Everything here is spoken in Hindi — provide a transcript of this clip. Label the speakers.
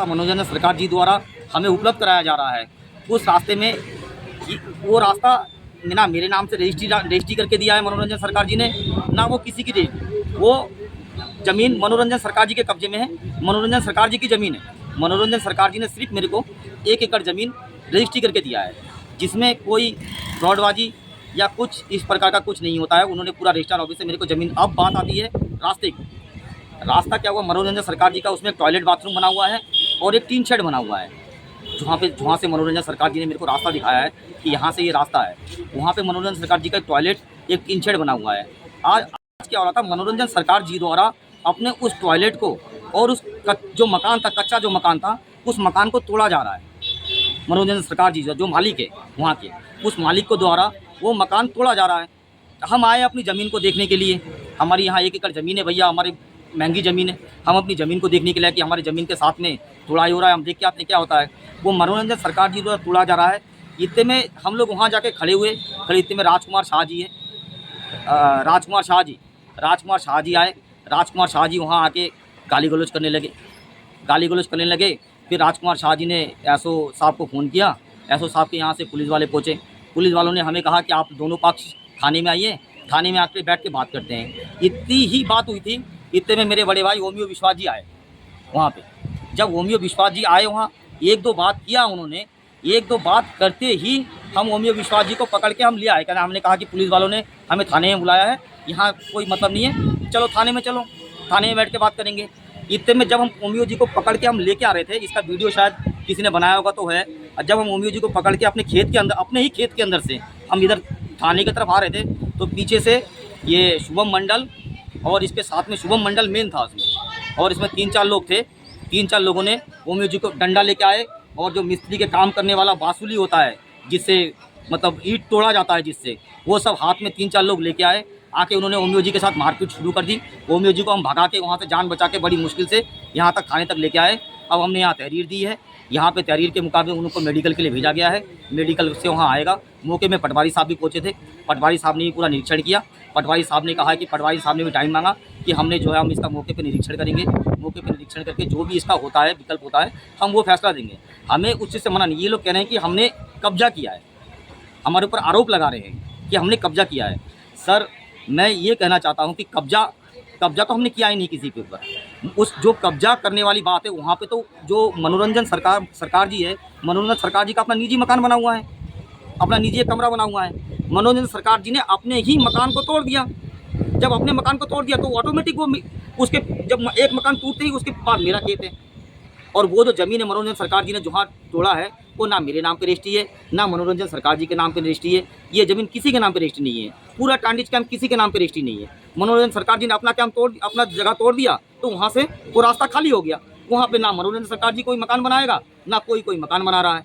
Speaker 1: रास्ता मनोरंजन सरकार जी द्वारा हमें उपलब्ध कराया जा रहा है, उस रास्ते में वो रास्ता ना मेरे नाम से रजिस्ट्री करके दिया है मनोरंजन सरकार जी ने, ना वो किसी की रजिस्ट्री। वो ज़मीन मनोरंजन सरकार जी के कब्जे में है, मनोरंजन सरकार जी की ज़मीन है। मनोरंजन सरकार जी ने सिर्फ मेरे को 1 एकड़ ज़मीन रजिस्ट्री करके दिया है, जिसमें कोई फ्रॉडबाजी या कुछ इस प्रकार का कुछ नहीं होता है। उन्होंने पूरा रजिस्ट्रार ऑफिस से मेरे को ज़मीन। अब बात आती है रास्ते की। रास्ता क्या हुआ, मनोरंजन सरकार जी का उसमें एक टॉयलेट बाथरूम बना हुआ है और एक टीन शेड बना हुआ है, जहाँ से मनोरंजन सरकार जी ने मेरे को रास्ता दिखाया है कि यहाँ से ये रास्ता है। वहाँ पे मनोरंजन सरकार जी का एक टॉयलेट, एक टीन शेड बना हुआ है। आज क्या हो रहा था, मनोरंजन सरकार जी द्वारा अपने उस टॉयलेट को और उस जो मकान था, कच्चा जो मकान था, उस मकान को तोड़ा जा रहा है। मनोरंजन सरकार जी जो मालिक है वहाँ के, उस मालिक को द्वारा वो मकान तोड़ा जा रहा है। हम आए अपनी ज़मीन को देखने के लिए। हमारी यहाँ 1 एकड़ ज़मीन है भैया, हमारी महंगी ज़मीन है। हम अपनी ज़मीन को देखने के लिए कि हमारी ज़मीन के साथ में तोड़ाई हो रहा है, हम देख के आते हैं क्या होता है। वो मनोरंजन सरकार जी द्वारा तोड़ा जा रहा है। इतने में हम लोग वहाँ जाके खड़े हुए, इतने में राजकुमार शाह जी है, राजकुमार शाह जी आए। राजकुमार शाह जी वहाँ आके गाली गलौज करने लगे। फिर राजकुमार शाह जी ने एसओ साहब को फ़ोन किया। एसओ साहब के यहाँ से पुलिस वाले पहुँचे। पुलिस वालों ने हमें कहा कि आप दोनों पक्ष थाने में आइए, थाने में आके बैठ के बात करते हैं। इतनी ही बात हुई थी। इतने में मेरे बड़े भाई ओमियो विश्वास जी आए वहाँ पे। जब ओमियो विश्वास जी आए वहाँ, 1-2 बात किया उन्होंने। 1-2 बात करते ही हम ओमियो विश्वास जी को पकड़ के हम ले आए। कहना, हमने कहा कि पुलिस वालों ने हमें थाने में बुलाया है, यहाँ कोई मतलब नहीं है, चलो थाने में, चलो थाने में बैठ के बात करेंगे। इतने में जब हम ओमियो जी को पकड़ के हम लेके आ रहे थे, इसका वीडियो शायद किसी ने बनाया होगा तो है। जब हम ओमियो जी को पकड़ के अपने खेत के अंदर, अपने ही खेत के अंदर से हम इधर थाने की तरफ आ रहे थे, तो पीछे से ये शुभम मंडल और इसके साथ में शुभम मंडल मेन था उसमें, और इसमें 3-4 लोग थे। 3-4 लोगों ने ओमियो जी को डंडा लेके आए, और जो मिस्त्री के काम करने वाला बांसुली होता है, जिससे मतलब ईंट तोड़ा जाता है, जिससे वो सब हाथ में 3-4 लोग लेके आए। आके उन्होंने ओमियो जी के साथ मारपीट शुरू कर दी। ओमियो जी को हम भगा के वहाँ से जान बचा के बड़ी मुश्किल से यहाँ तक थाने तक लेके आए। अब हमने यहाँ तहरीर दी है। यहाँ पे तहरीर के मुकाबले उनको मेडिकल के लिए भेजा गया है। मेडिकल से वहाँ आएगा। मौके में पटवारी साहब भी पहुँचे थे। पटवारी साहब ने भी पूरा निरीक्षण किया। पटवारी साहब ने कहा कि पटवारी साहब ने भी टाइम मांगा कि हमने जो है हम इसका मौके पर निरीक्षण करेंगे। मौके पर निरीक्षण करके जो भी इसका होता है, विकल्प होता है, हम वो फैसला देंगे। हमें उस चीज़ से मना नहीं। ये लोग कह रहे हैं कि हमने कब्जा किया है, हमारे ऊपर आरोप लगा रहे हैं कि हमने कब्जा किया है। सर, मैं ये कहना चाहता हूँ कि कब्जा तो हमने किया ही नहीं किसी के ऊपर। उस जो कब्जा करने वाली बात है, वहाँ पे तो जो मनोरंजन सरकार जी है, मनोरंजन सरकार जी का अपना निजी मकान बना हुआ है, अपना निजी कमरा बना हुआ है। मनोरंजन सरकार जी ने अपने ही मकान को तोड़ दिया। जब अपने मकान को तोड़ दिया तो ऑटोमेटिक वो उसके, जब एक मकान टूटते ही उसके बाद मेरा खेत है। और वो जो ज़मीन है मनोरंजन सरकार जी ने जहाँ तोड़ा है, वो ना मेरे नाम पे रजिस्ट्री है, ना मनोरंजन सरकार जी के नाम पे रजिस्ट्री है। ये ज़मीन किसी के नाम पे रजिस्ट्री नहीं है। पूरा टांडिज कैंप किसी के नाम पे रजिस्ट्री नहीं है। मनोरंजन सरकार जी ने अपना कैंप अपना जगह तोड़ दिया, तो वहाँ से वो रास्ता खाली हो गया। वहाँ पे ना मनोरंजन सरकार जी कोई मकान बनाएगा, ना कोई मकान बना रहा है।